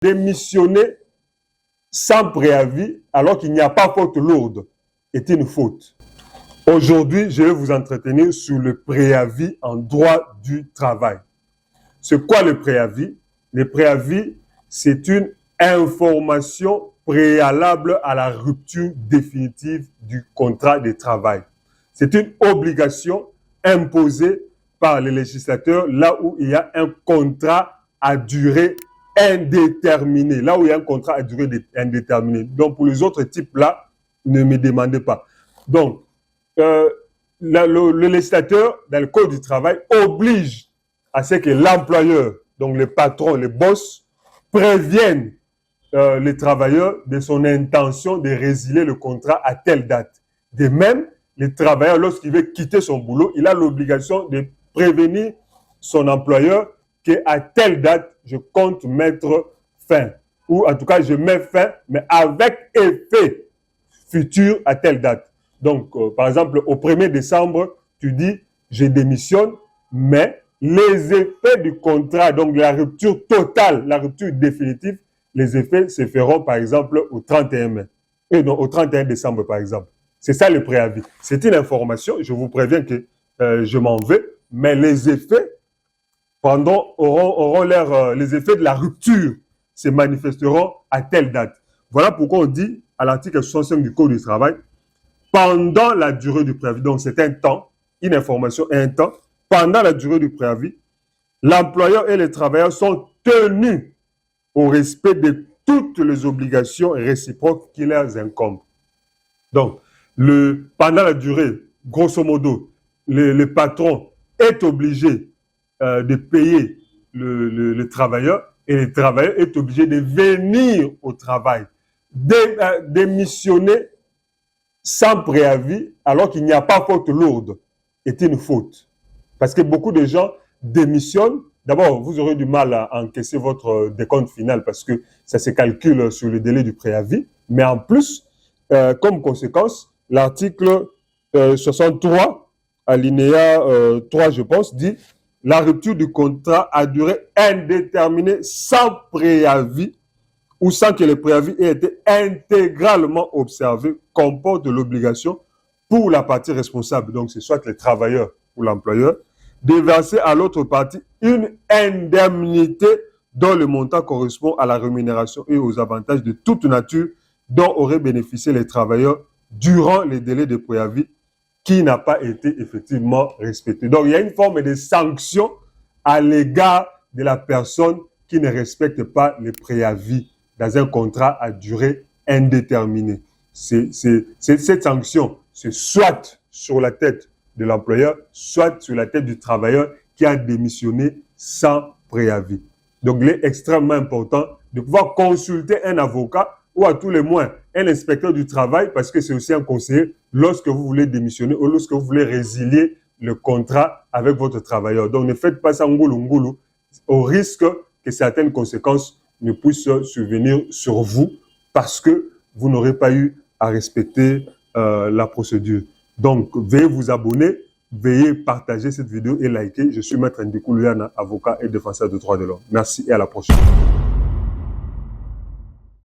Démissionner sans préavis alors qu'il n'y a pas faute lourde est une faute. Aujourd'hui, je vais vous entretenir sur le préavis en droit du travail. C'est quoi le préavis? Le préavis, c'est une information préalable à la rupture définitive du contrat de travail. C'est une obligation imposée par les législateurs là où il y a un contrat à durée indéterminée. Là où il y a un contrat à durée indéterminée. Donc, pour les autres types-là, ne me demandez pas. Donc, le législateur, dans le Code du travail, oblige à ce que l'employeur, donc les patrons, les boss, préviennent les travailleurs de son intention de résilier le contrat à telle date. De même, le travailleur, lorsqu'il veut quitter son boulot, il a l'obligation de prévenir son employeur qu'à telle date, je compte mettre fin. Ou en tout cas, je mets fin, mais avec effet futur à telle date. Donc, par exemple, au 1er décembre, tu dis, je démissionne, mais les effets du contrat, donc la rupture totale, la rupture définitive, les effets se feront, par exemple, au 31 mai. Et non, au 31 décembre, par exemple. C'est ça le préavis. C'est une information, je vous préviens que je m'en vais, mais les effets auront l'air, les effets de la rupture se manifesteront à telle date. Voilà pourquoi on dit, à l'article 65 du Code du travail, pendant la durée du préavis, donc c'est un temps, une information et un temps, pendant la durée du préavis, l'employeur et les travailleurs sont tenus au respect de toutes les obligations réciproques qui leur incombent. Donc, pendant la durée, grosso modo, le patron est obligé de payer le travailleur et le travailleur est obligé de venir au travail, démissionner sans préavis alors qu'il n'y a pas faute lourde est une faute. Parce que beaucoup de gens démissionnent. D'abord, vous aurez du mal à encaisser votre décompte final parce que ça se calcule sur le délai du préavis. Mais en plus, comme conséquence, l'article 63, alinéa 3, je pense, dit « La rupture du contrat à durée indéterminée sans préavis ou sans que le préavis ait été intégralement observé comporte l'obligation pour la partie responsable, donc c'est soit le travailleur ou l'employeur, de verser à l'autre partie une indemnité dont le montant correspond à la rémunération et aux avantages de toute nature dont auraient bénéficié les travailleurs durant les délais de préavis qui n'a pas été effectivement respecté. Donc, il y a une forme de sanction à l'égard de la personne qui ne respecte pas les préavis dans un contrat à durée indéterminée. Cette sanction, c'est soit sur la tête de l'employeur, soit sur la tête du travailleur qui a démissionné sans préavis. Donc, il est extrêmement important de pouvoir consulter un avocat ou à tous les moins un inspecteur du travail parce que c'est aussi un conseiller lorsque vous voulez démissionner ou lorsque vous voulez résilier le contrat avec votre travailleur. Donc, ne faites pas ça ngoulou au risque que certaines conséquences ne puissent survenir sur vous parce que vous n'aurez pas eu à respecter la procédure. Donc, veuillez vous abonner, veuillez partager cette vidéo et liker. Je suis Maître Ndikou Luyana, avocat et défenseur des droits de l'homme. Merci et à la prochaine.